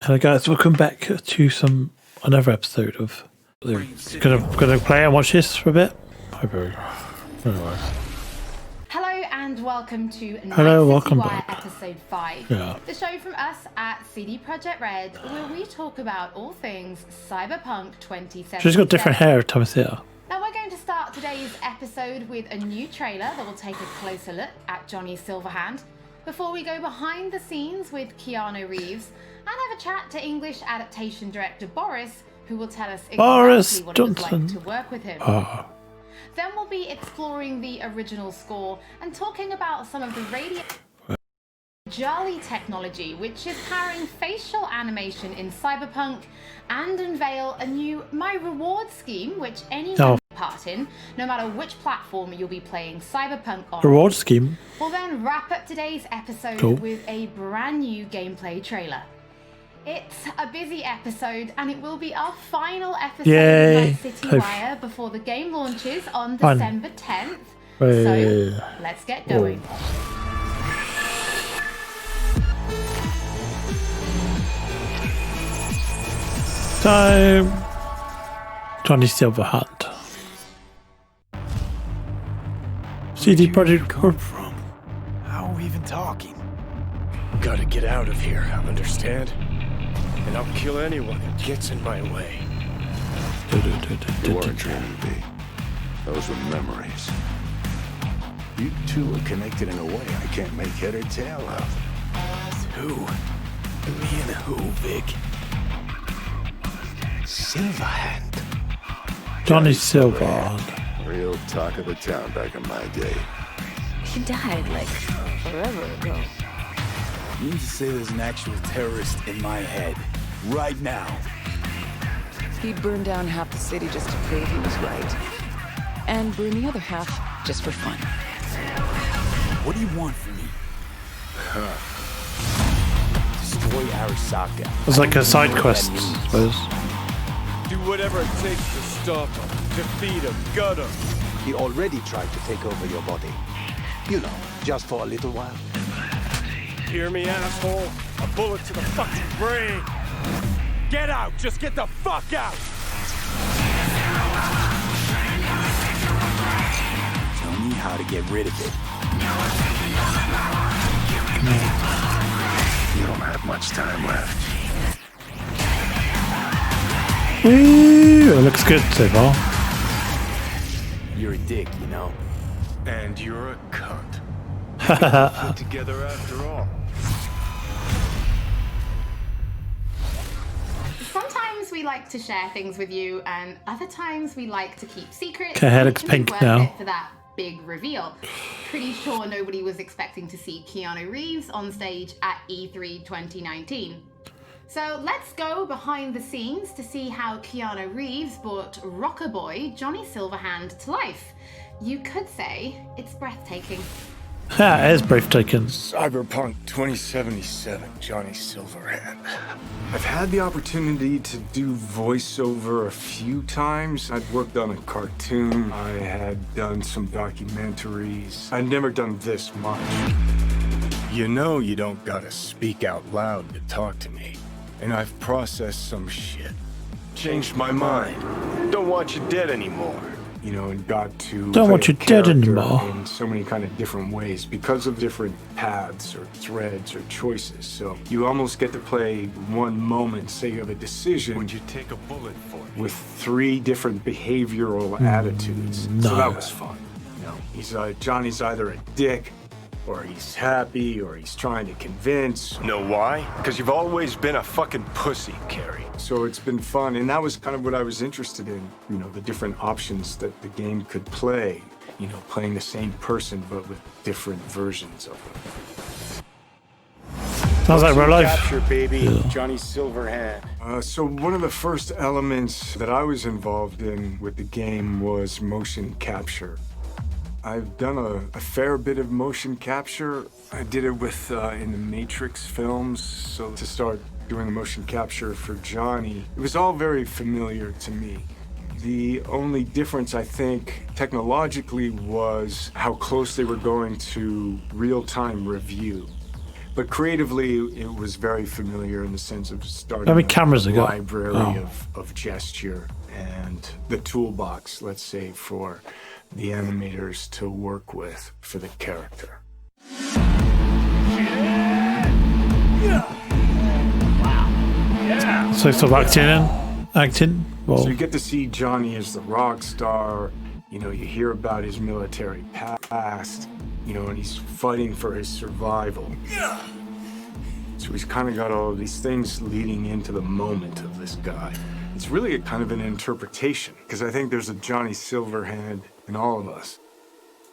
Hello guys, welcome back to another episode of gonna play and watch this for a bit. Anyway. Hello and welcome to welcome back. episode 5. Yeah. The show from us at CD Projekt Red, where we talk about all things Cyberpunk 2077. She's got different hair every time I see her. Now we're going to start today's episode with a new trailer that will take a closer look at Johnny Silverhand, before we go behind the scenes with Keanu Reeves and have a chat to English adaptation director Boris, who will tell us exactly what it was like to work with him. Then we'll be exploring the original score and talking about some of the radio Jolly technology, which is powering facial animation in Cyberpunk, and unveil a new My Reward scheme, which anyone can take part in, no matter which platform you'll be playing Cyberpunk on. Reward scheme? We'll then wrap up today's episode with a brand new gameplay trailer. It's a busy episode, and it will be our final episode of Night City Wire before the game launches on December 10th. So, let's get going. Time. Johnny Silverhand. CD Projekt Red. How are we even talking? Gotta get out of here, understand? And I'll kill anyone who gets in my way. You weren't dreaming, B. Those were memories. You two are connected in a way I can't make head or tail of. Who? Me and who, Vic? Silverhand. Johnny Silverhand. Real talk of the town back in my day. He died, like, forever ago. You mean to say there's an actual terrorist in my head, right now? He burned down half the city just to prove he was right. And burned the other half just for fun. What do you want from me? Destroy Arasaka. It's like a side quest, I suppose. Do whatever it takes to stop him, defeat him, gut him. He already tried to take over your body. You know, just for a little while. Hear me, asshole? A bullet to the fucking brain. Get out! Just get the fuck out! Tell me how to get rid of it. You don't have much time left. Ooh, it looks good so far. You're a dick, you know? And you're a cunt. Put together after all. Sometimes we like to share things with you, and other times we like to keep secrets. Okay, hair looks pink now. For that big reveal. Pretty sure nobody was expecting to see Keanu Reeves on stage at E3 2019. So let's go behind the scenes to see how Keanu Reeves brought rockerboy Johnny Silverhand to life. You could say it's breathtaking. Ha, it is breathtaking. Cyberpunk 2077, Johnny Silverhand. I've had the opportunity to do voiceover a few times. I'd worked on a cartoon. I had done some documentaries. I'd never done this much. You know you don't gotta speak out loud to talk to me. And I've processed some shit. Changed my mind. Don't want you dead anymore. You know, and got to Don't want you dead anymore. in so many kind of different ways because of different paths or threads or choices. So you almost get to play one moment, say you have a decision. Would you take a bullet for me? With 3 different behavioral attitudes. No. So that was fun. You know, Johnny's either a dick, or he's happy, or he's trying to convince. Know why? Because you've always been a fucking pussy, Carrie. So it's been fun, and that was kind of what I was interested in. You know, the different options that the game could play. You know, playing the same person, but with different versions of them. Sounds like real life. Capture, baby. Johnny Silverhand. So one of the first elements that I was involved in with the game was motion capture. I've done a fair bit of motion capture. I did it with in the Matrix films. So to start doing motion capture for Johnny, it was all very familiar to me. The only difference, I think, technologically was how close they were going to real-time review. But creatively, it was very familiar in the sense of starting How many cameras a they got? library Oh. of gesture and the toolbox, let's say, for the animators to work with for the character. So sort of acting. Well, So you get to see Johnny as the rock star. You know, you hear about his military past, you know, and he's fighting for his survival. So he's kind of got all of these things leading into the moment of this guy. It's really a kind of an interpretation, because I think there's a Johnny Silverhand in all of us.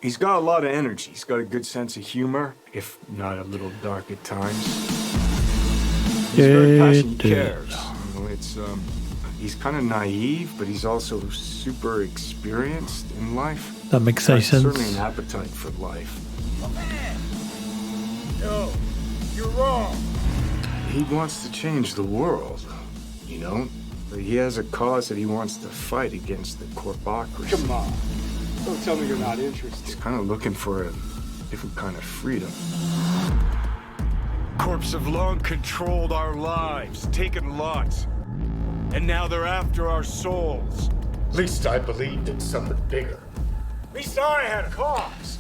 He's got a lot of energy. He's got a good sense of humor, if not a little dark at times. He's very passionate. He cares. You know, it's he's kind of naive, but he's also super experienced in life. that makes Got sense. certainly an appetite for life. No, you're wrong. He wants to change the world, you know? But he has a cause that he wants to fight against the corpocracy. Come on. Don't tell me you're not interested. He's kind of looking for a different kind of freedom. Corps have long controlled our lives, taken lots. And now they're after our souls. At least I believed in something bigger. At least I had a cause.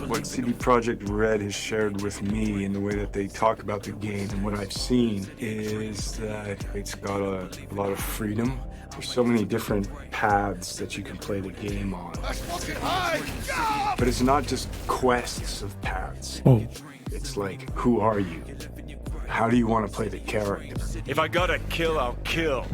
What CD Projekt Red has shared with me in the way that they talk about the game and what I've seen is that it's got a lot of freedom. There's so many different paths that you can play the game on. But it's not just quests of paths. Oh, It's like, who are you? How do you want to play the character? If I gotta kill, I'll kill.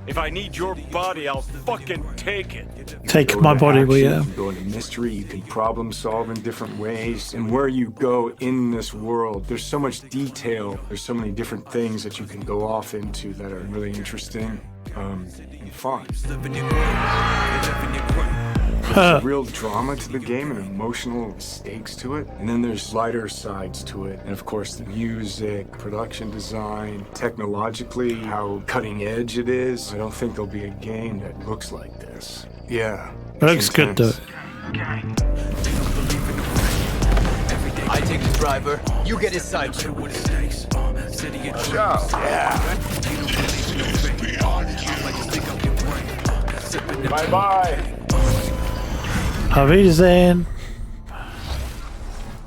If I need your body, I'll fucking take it. take Go my into body, action, will you? can go into mystery, you can problem solve in different ways. And where you go in this world, there's so much detail. There's so many different things that you can go off into that are really interesting and fun. There's a real drama to the game and emotional stakes to it. And then there's lighter sides to it. And of course, the music, production design, technologically, how cutting edge it is. I don't think there'll be a game that looks like this. Yeah. It looks good though. I take the driver, you get his side. Bye-bye. Auf Wiedersehen.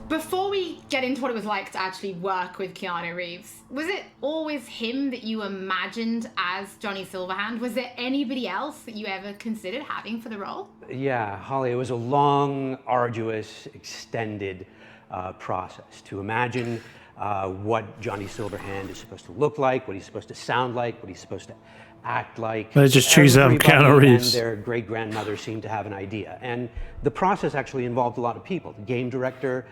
Before we get into what it was like to actually work with Keanu Reeves, was it always him that you imagined as Johnny Silverhand? Was there anybody else that you ever considered having for the role? Yeah, Holly, it was a long, arduous, extended process to imagine what Johnny Silverhand is supposed to look like, what he's supposed to sound like, what he's supposed to act like. They just choose Everybody Keanu Reeves. and their great-grandmother seemed to have an idea. And the process actually involved a lot of people. The game director,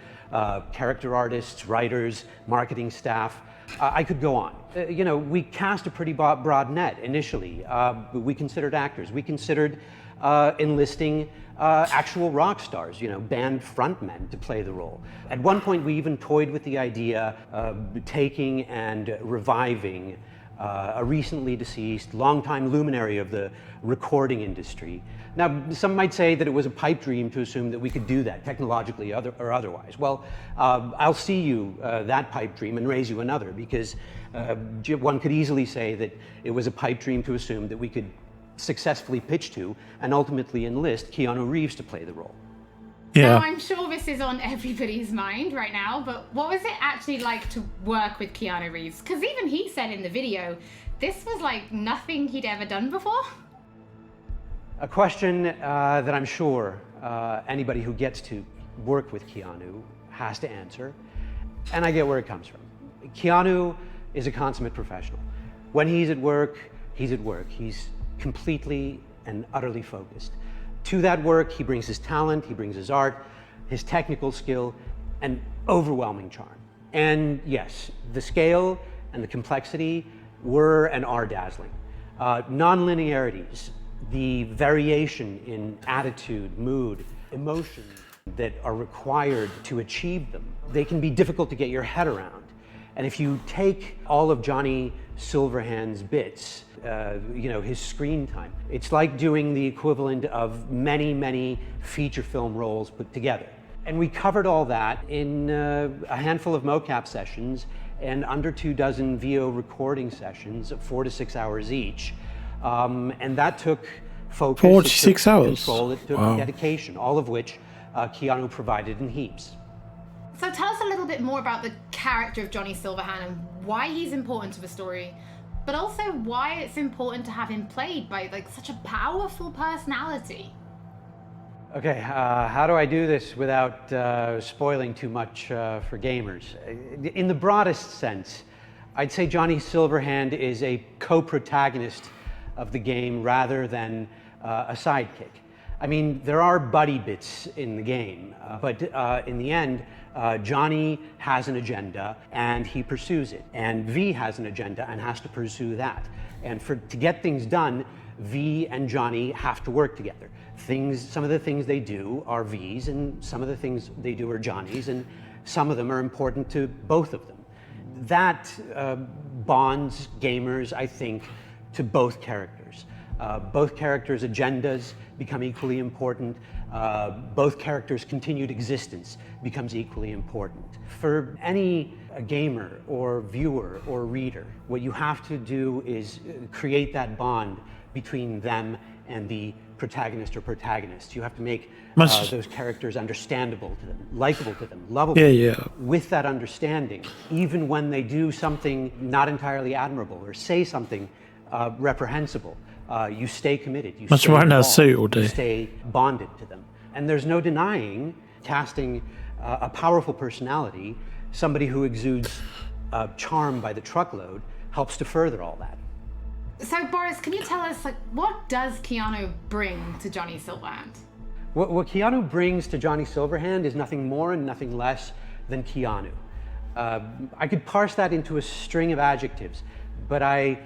character artists, writers, marketing staff. I could go on. You know, we cast a pretty broad net initially. We considered actors. We considered enlisting actual rock stars, you know, band frontmen to play the role. At one point, we even toyed with the idea of taking and reviving a recently deceased, longtime luminary of the recording industry. Now, some might say that it was a pipe dream to assume that we could do that technologically or otherwise. Well, I'll see you that pipe dream and raise you another, because one could easily say that it was a pipe dream to assume that we could successfully pitch to and ultimately enlist Keanu Reeves to play the role. Now, Yeah. I'm sure this is on everybody's mind right now, but what was it actually like to work with Keanu Reeves? Because even he said in the video, this was like nothing he'd ever done before. A question that I'm sure anybody who gets to work with Keanu has to answer, and I get where it comes from. Keanu is a consummate professional. When he's at work, he's at work. He's completely and utterly focused. To that work, he brings his talent, he brings his art, his technical skill, and overwhelming charm. And yes, the scale and the complexity were and are dazzling. Non-linearities, the variation in attitude, mood, emotion that are required to achieve them, they can be difficult to get your head around. And if you take all of Johnny Silverhand's bits, you know, his screen time, it's like doing the equivalent of many, many feature film roles put together. And we covered all that in a handful of mocap sessions and under 24 VO recording sessions, 4 to 6 hours each. And that took focus, 46 hours. control, it took dedication, all of which Keanu provided in heaps. So tell us a little bit more about the character of Johnny Silverhand and why he's important to the story, but also why it's important to have him played by like such a powerful personality. Okay, how do I do this without spoiling too much for gamers? In the broadest sense, I'd say Johnny Silverhand is a co-protagonist of the game rather than a sidekick. I mean, there are buddy bits in the game, but in the end, Johnny has an agenda and he pursues it, and V has an agenda and has to pursue that. And to get things done, V and Johnny have to work together. Some of the things they do are V's, and some of the things they do are Johnny's, and some of them are important to both of them. That bonds gamers, I think, to both characters. Both characters' agendas become equally important. Both characters' continued existence becomes equally important. For any gamer or viewer or reader, what you have to do is create that bond between them and the protagonist or protagonists. You have to make those characters understandable to them, likable to them, lovable. With that understanding, even when they do something not entirely admirable or say something reprehensible, you stay committed, you stay involved, you stay bonded to them. And there's no denying casting a powerful personality, somebody who exudes charm by the truckload, helps to further all that. So Boris, can you tell us, like, what does Keanu bring to Johnny Silverhand? What Keanu brings to Johnny Silverhand is nothing more and nothing less than Keanu. I could parse that into a string of adjectives, but I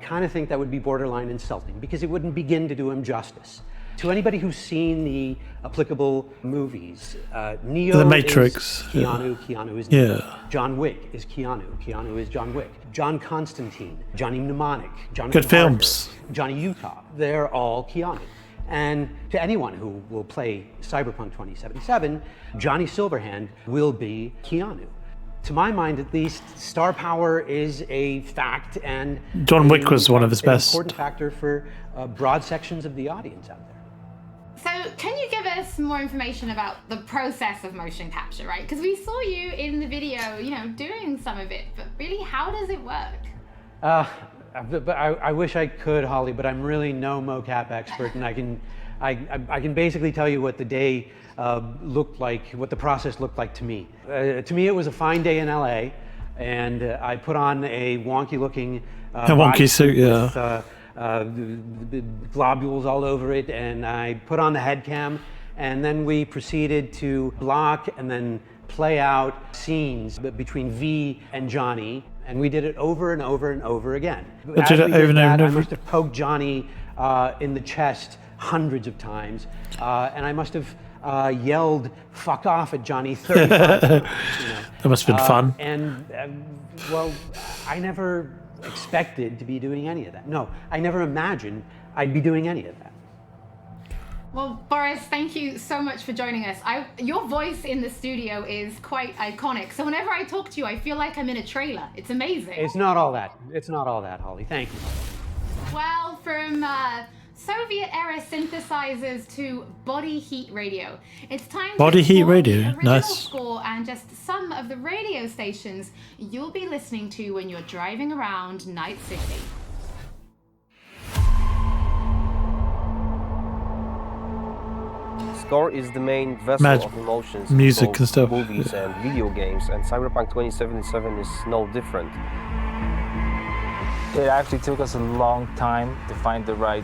kind of think that would be borderline insulting because it wouldn't begin to do him justice. To anybody who's seen the applicable movies, Neo The Matrix, is Keanu, Keanu is Neo. John Wick is Keanu, Keanu is John Wick. John Constantine, Johnny Mnemonic, Jonathan Good films. Harker, Johnny Utah, they're all Keanu. And to anyone who will play Cyberpunk 2077, Johnny Silverhand will be Keanu. To my mind, at least, star power is a fact, and John Wick was one of his best. An important factor for broad sections of the audience out there. So can you give us more information about the process of motion capture, right? Because we saw you in the video, you know, doing some of it, but really, how does it work? I wish I could, Holly, but I'm really no mocap expert, and I can basically tell you what the day looked like, what the process looked like to me. To me, it was a fine day in LA, and I put on a wonky-looking wonky suit, with, globules all over it, and I put on the head cam, and then we proceeded to block and then play out scenes between V and Johnny, and we did it over and over and over again. As we did that, I must have poked Johnny in the chest hundreds of times, and I must have yelled "fuck off" at Johnny 35 times. You know. That must have been fun. And well, I never expected to be doing any of that. No, I never imagined I'd be doing any of that. Well, Boris, thank you so much for joining us. Your voice in the studio is quite iconic. So whenever I talk to you, I feel like I'm in a trailer. It's amazing. It's not all that. It's not all that, Holly. Thank you. Well, from Soviet-era synthesizers to body heat radio, it's time body to heat explore radio. the original Nice. score and just some of the radio stations you'll be listening to when you're driving around Night City. Score is the main vessel of emotions music in both and stuff. movies and video games, and Cyberpunk 2077 is no different. It actually took us a long time to find the right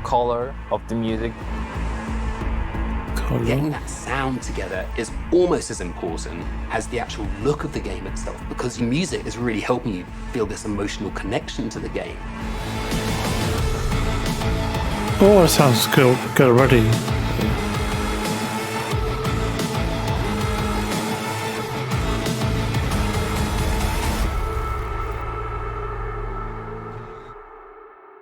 color of the music. Getting that sound together is almost as important as the actual look of the game itself, because your music is really helping you feel this emotional connection to the game. Oh, it sounds good already.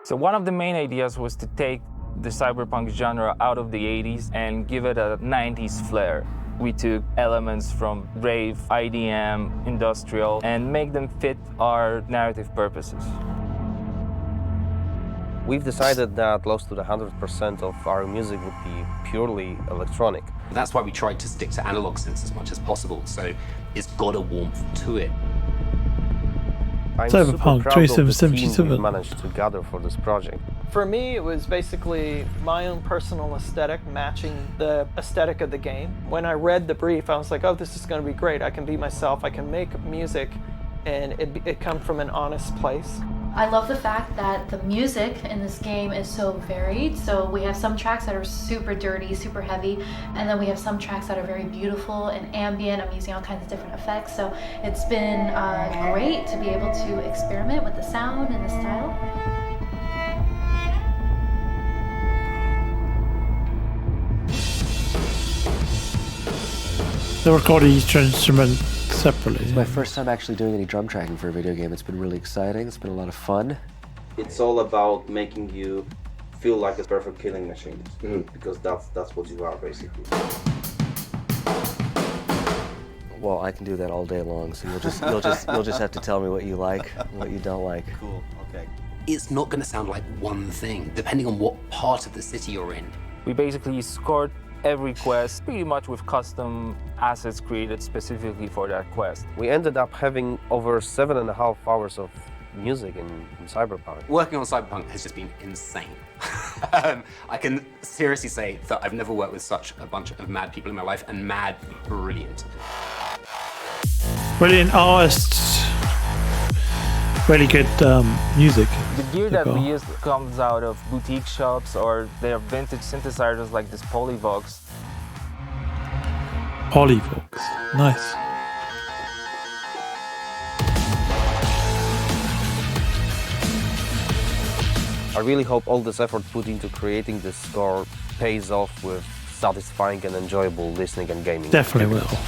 So one of the main ideas was to take the cyberpunk genre out of the 80s and give it a 90s flair. We took elements from rave, IDM, industrial, and make them fit our narrative purposes. We've decided that close to the 100% of our music would be purely electronic. That's why we tried to stick to analog synths as much as possible, so it's got a warmth to it. I'm Cyberpunk super proud of the team 2077. we managed to gather for this project. For me, it was basically my own personal aesthetic matching the aesthetic of the game. When I read the brief, I was like, oh, this is going to be great. I can be myself. I can make music, and it comes from an honest place. I love the fact that the music in this game is so varied. So we have some tracks that are super dirty, super heavy, and then we have some tracks that are very beautiful and ambient. I'm using all kinds of different effects. So it's been great to be able to experiment with the sound and the style. They record each instrument separately. It's my first time actually doing any drum tracking for a video game. It's been really exciting. It's been a lot of fun. It's all about making you feel like a perfect killing machine, because that's what you are basically. Well, I can do that all day long, so you'll just have to tell me what you like and what you don't like. Cool. Okay. It's not going to sound like one thing, depending on what part of the city you're in. We basically scored every quest pretty much with custom assets created specifically for that quest. We ended up having over 7.5 hours of music in Cyberpunk. Working on Cyberpunk has just been insane. I can seriously say that I've never worked with such a bunch of mad people in my life, and mad brilliant. Brilliant artists. Really good music. The gear that we use comes out of boutique shops, or they are vintage synthesizers like this Polyvox. Polyvox, nice. I really hope all this effort put into creating this score pays off with satisfying and enjoyable listening and gaming. Definitely will.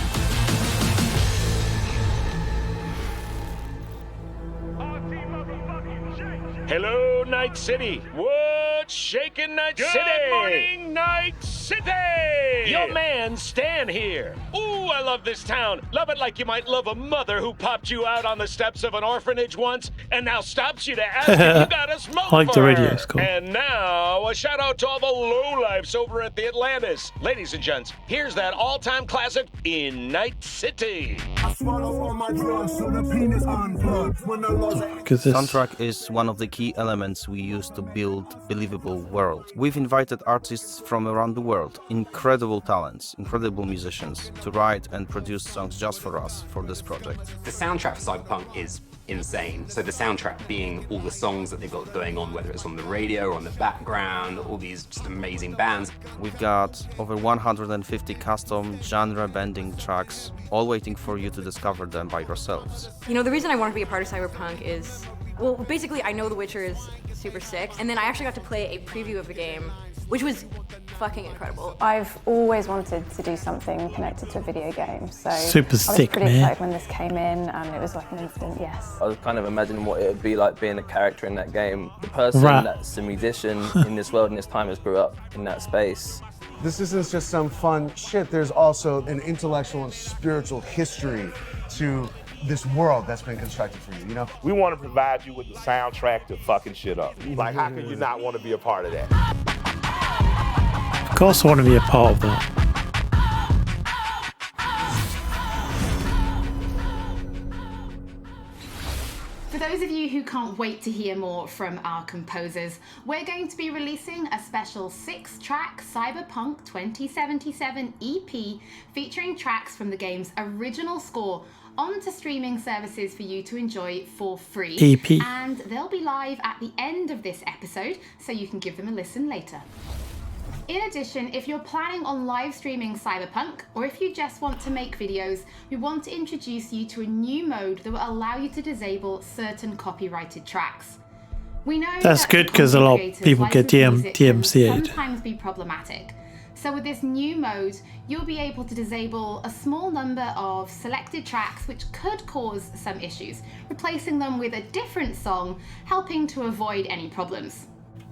Hello, Night City. What's shaking, Night City? Good morning, Night City! Your man, Stan here. Ooh, I love this town. Love it like you might love a mother who popped you out on the steps of an orphanage once and now stops you to ask if you got a smoke I like the for radio her. score. And now, a shout out to all the lowlifes over at the Atlantis. Ladies and gents, here's that all-time classic in Night City. Soundtrack is one of the key elements we use to build believable world. We've invited artists from around the world, incredible talents, incredible musicians, to write and produce songs just for us for this project. The soundtrack for Cyberpunk is insane. So the soundtrack being all the songs that they've got going on, whether it's on the radio or on the background, all these just amazing bands. We've got over 150 custom genre-bending tracks, all waiting for you to discover them by yourselves. You know, the reason I wanted to be a part of Cyberpunk is, well, basically I know The Witcher is super sick, and then I actually got to play a preview of the game, which was fucking incredible. I've always wanted to do something connected to a video game, so super sick, I was pretty man. excited when this came in, and it was like an instant yes. I was kind of imagining what it would be like being a character in that game. The person that's a musician in this world and this time has grew up in that space. This isn't just some fun shit, there's also an intellectual and spiritual history to this world that's been constructed for you, you know? We want to provide you with the soundtrack to fucking shit up. Like, how can you not want to be a part of that? Of course I want to be a part of that. For those of you who can't wait to hear more from our composers, we're going to be releasing a special 6-track Cyberpunk 2077 EP featuring tracks from the game's original score onto streaming services for you to enjoy for free. EP. And they'll be live at the end of this episode, so you can give them a listen later. In addition, if you're planning on live streaming Cyberpunk, or if you just want to make videos, we want to introduce you to a new mode that will allow you to disable certain copyrighted tracks. We know that's good because a lot of people get DMCA'd. Sometimes be problematic. So with this new mode, you'll be able to disable a small number of selected tracks which could cause some issues, replacing them with a different song, helping to avoid any problems.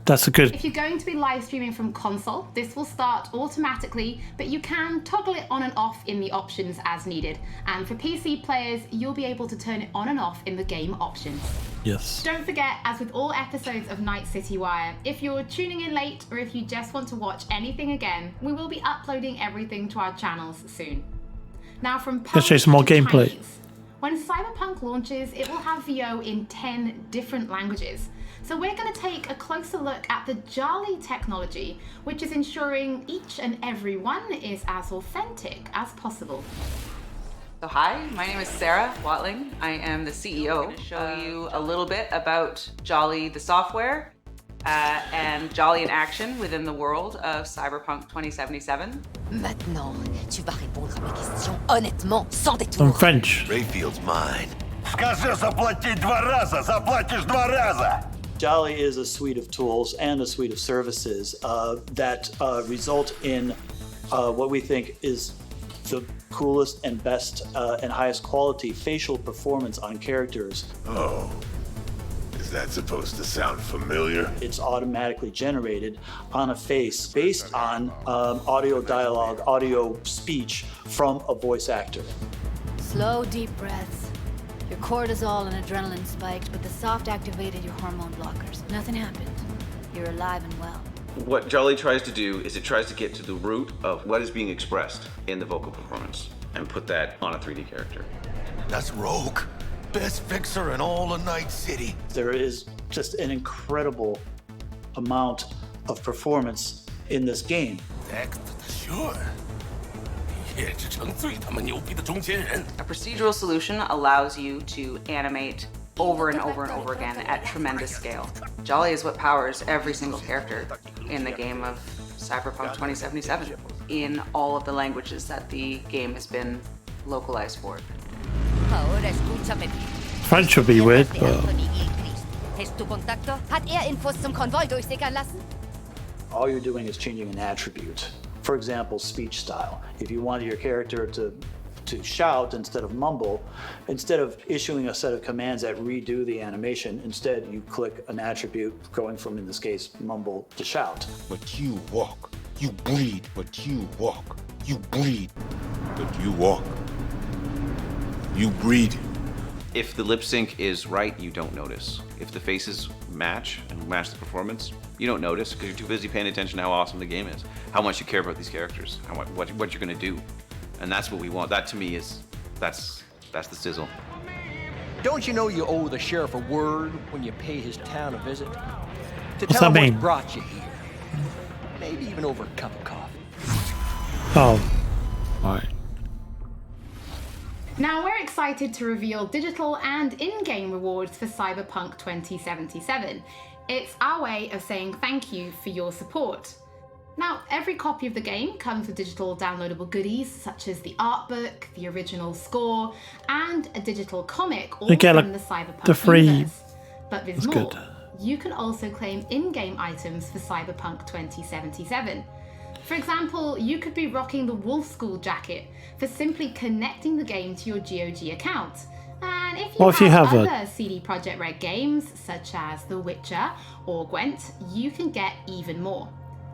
That's a good. If you're going to be live streaming from console, this will start automatically, but you can toggle it on and off in the options as needed. And for PC players, you'll be able to turn it on and off in the game options. Yes. Don't forget, as with all episodes of Night City Wire, if you're tuning in late or if you just want to watch anything again, we will be uploading everything to our channels soon. Now from Let's show some more to gameplay. Chinese. When CYBERPUNK launches, it will have VO in 10 different languages. So we're going to take a closer look at the Jolly technology, which is ensuring each and every one is as authentic as possible. So hi, my name is Sarah Watling. I am the CEO. I'm going to show you a little bit about Jolly the software and Jolly in action within the world of Cyberpunk 2077. Maintenant, tu vas répondre à mes questions honnêtement, sans détour. Some French. Rayfield's mine. Скажи заплатить 2 раза, заплатишь 2 раза. Jolly is a suite of tools and a suite of services that result in what we think is the coolest and best and highest quality facial performance on characters. Oh, is that supposed to sound familiar? It's automatically generated on a face based on audio dialogue, audio speech from a voice actor. Slow, deep breaths. Your cortisol and adrenaline spiked, but the soft activated your hormone blockers. Nothing happened. You're alive and well. What Jolly tries to do is it tries to get to the root of what is being expressed in the vocal performance and put that on a 3D character. That's Rogue. Best fixer in all of Night City. There is just an incredible amount of performance in this game. Sure. A procedural solution allows you to animate over and over and over again at tremendous scale. Jolly is what powers every single character in the game of Cyberpunk 2077 in all of the languages that the game has been localized for. Ahora escúchame. French would be weird, but Hast du Kontakte? Hat Infos zum Konvoi durchsickern lassen? All you're doing is changing an attribute. For example, speech style. If you wanted your character to shout instead of mumble, instead of issuing a set of commands that redo the animation, instead you click an attribute going from, in this case, mumble to shout. But you walk. You breathe, but you walk. You breathe, but you walk. You breathe. If the lip sync is right, you don't notice. If the faces match and match the performance, you don't notice because you're too busy paying attention to how awesome the game is, how much you care about these characters, what you're gonna do. And that's what we want. That to me is, that's the sizzle. Don't you know you owe the sheriff a word when you pay his town a visit? To What's tell that him mean? what brought you here. Maybe even over a cup of coffee. oh, alright. Now we're excited to reveal digital and in-game rewards for Cyberpunk 2077. It's our way of saying thank you for your support. Now, every copy of the game comes with digital downloadable goodies such as the art book, the original score, and a digital comic all Again, from the Cyberpunk the free. universe. But there's That's more. good. You can also claim in-game items for Cyberpunk 2077. For example, you could be rocking the Wolf School jacket for simply connecting the game to your GOG account. And if you have other CD Projekt Red games, such as The Witcher or Gwent, you can get even more.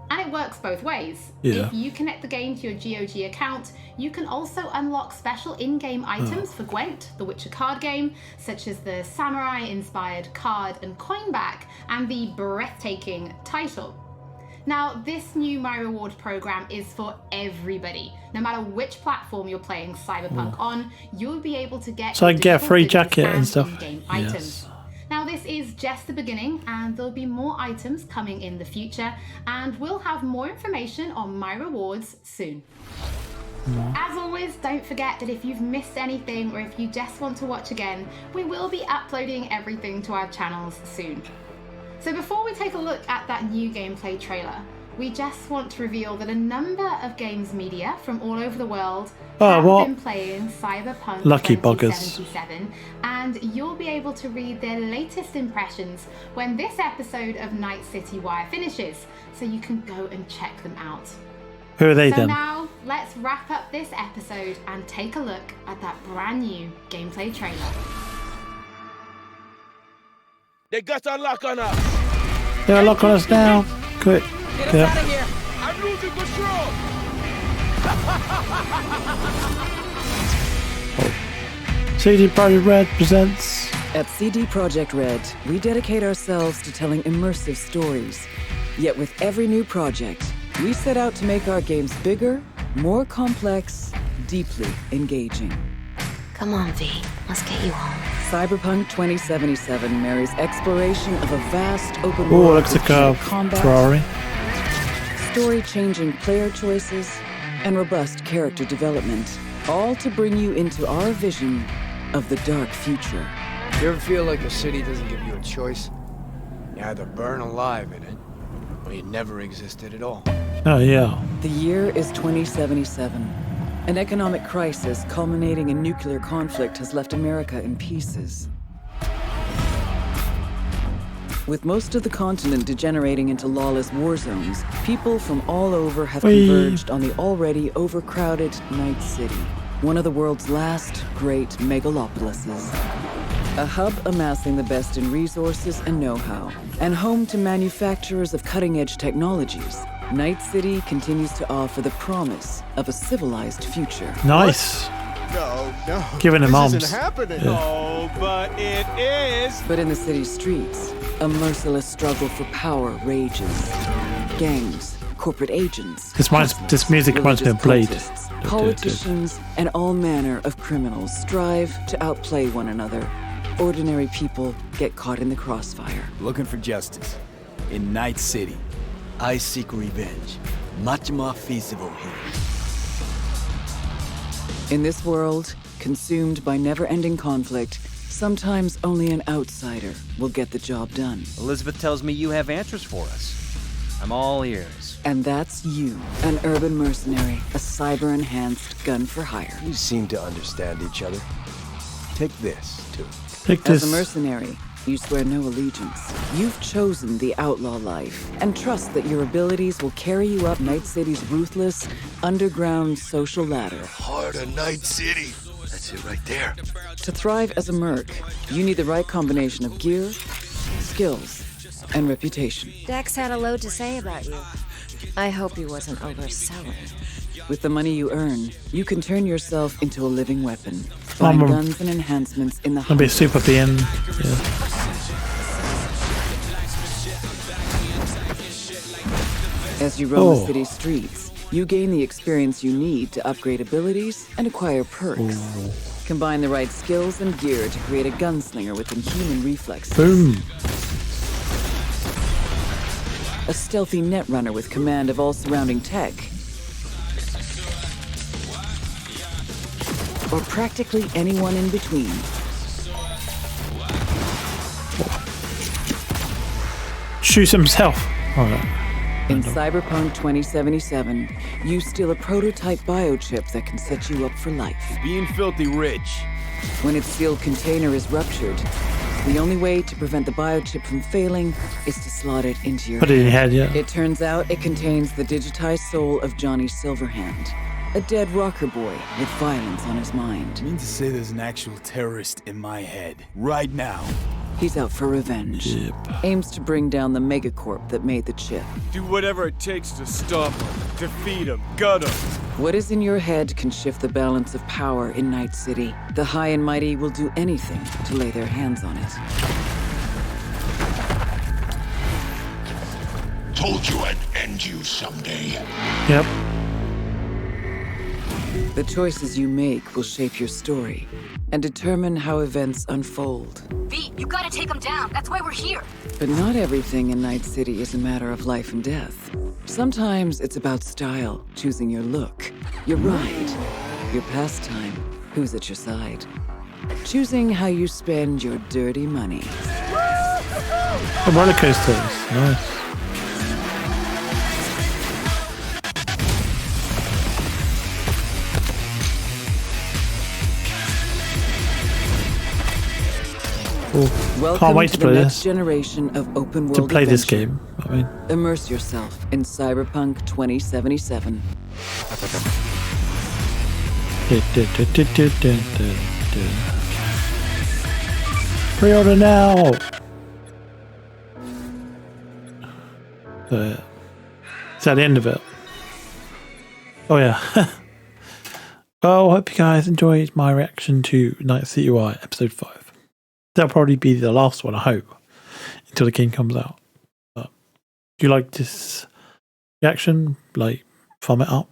And it works both ways. Yeah. If you connect the game to your GOG account, you can also unlock special in-game items for Gwent, the Witcher card game, such as the samurai-inspired card and coin back, and the breathtaking title. Now, this new My Reward program is for everybody. No matter which platform you're playing Cyberpunk on, you'll be able to get So I can get a digital free goodies jacket and and stuff. in-game Yes. items. Now, this is just the beginning, and there'll be more items coming in the future, and we'll have more information on My Rewards soon. As always, don't forget that if you've missed anything or if you just want to watch again, we will be uploading everything to our channels soon. So before we take a look at that new gameplay trailer, we just want to reveal that a number of games media from all over the world have been playing Cyberpunk Lucky buggers. 2077, and you'll be able to read their latest impressions when this episode of Night City Wire finishes, so you can go and check them out. Who are they So then? now, let's wrap up this episode and take a look at that brand new gameplay trailer. They got a lock on us. They're lock on us now. Quick. Get us out of here. I'm losing control. CD Projekt Red presents. At CD Projekt Red, we dedicate ourselves to telling immersive stories. Yet with every new project, we set out to make our games bigger, more complex, deeply engaging. Come on, V. Let's get you home. CYBERPUNK 2077 marries exploration of a vast open Oh, world looks with like a unique combat, Ferrari. story-changing player choices, and robust character development, all to bring you into our vision of the dark future. You ever feel like the city doesn't give you a choice? You either burn alive in it, or you never existed at all. Oh, yeah. The year is 2077. An economic crisis culminating in nuclear conflict has left America in pieces. With most of the continent degenerating into lawless war zones, people from all over have converged on the already overcrowded Night City, one of the world's last great megalopolises. A hub amassing the best in resources and know-how, and home to manufacturers of cutting-edge technologies, Night City continues to offer the promise of a civilized future. Nice. No. Giving him this arms. isn't happening. Yeah. Oh, but it is. But in the city's streets, a merciless struggle for power rages. Gangs, corporate agents, This music reminds me of Blade. cultists, politicians, and all manner of criminals strive to outplay one another. Ordinary people get caught in the crossfire. Looking for justice. In Night City, I seek revenge. Much more feasible here. In this world, consumed by never-ending conflict, sometimes only an outsider will get the job done. Elizabeth tells me you have answers for us. I'm all ears. And that's you, an urban mercenary, a cyber-enhanced gun for hire. You seem to understand each other. Take this, too. As a mercenary, you swear no allegiance. You've chosen the outlaw life and trust that your abilities will carry you up Night City's ruthless, underground social ladder. Heart of Night City. That's it right there. To thrive as a merc, you need the right combination of gear, skills, and reputation. Dex had a load to say about you. I hope he wasn't overselling. With the money you earn, you can turn yourself into a living weapon. Find guns and enhancements in the I'll be super being. Yeah. As you roam the city streets, you gain the experience you need to upgrade abilities and acquire perks. Combine the right skills and gear to create a gunslinger with inhuman reflexes. Boom. A stealthy netrunner with command of all surrounding tech. Or practically anyone in between. Shoots himself. In CYBERPUNK 2077, you steal a prototype biochip that can set you up for life. Being filthy rich. When its sealed container is ruptured, the only way to prevent the biochip from failing is to slot it into your Put it in your head, yeah. It turns out it contains the digitized soul of Johnny Silverhand, a dead rocker boy with violence on his mind. You mean to say there's an actual terrorist in my head right now? He's out for revenge. Aims to bring down the megacorp that made the chip. Do whatever it takes to stop him, defeat him, gut him. What is in your head can shift the balance of power in Night City. The high and mighty will do anything to lay their hands on it. Told you I'd end you someday. Yep. The choices you make will shape your story and determine how events unfold. V, you gotta take him down. That's why we're here. But not everything in Night City is a matter of life and death. Sometimes it's about style, choosing your look, your ride, your pastime, who's at your side. Choosing how you spend your dirty money. The roller coasters. Nice. Welcome Can't wait to the play next this. generation of open world To play this adventure. game. I mean, Immerse yourself in CYBERPUNK 2077. Pre-order now. It's at the end of it. Oh yeah. Well, I hope you guys enjoyed my reaction to Night City Y episode 5. That'll probably be the last one, I hope, until the game comes out. But if you like this reaction, like, thumb it up,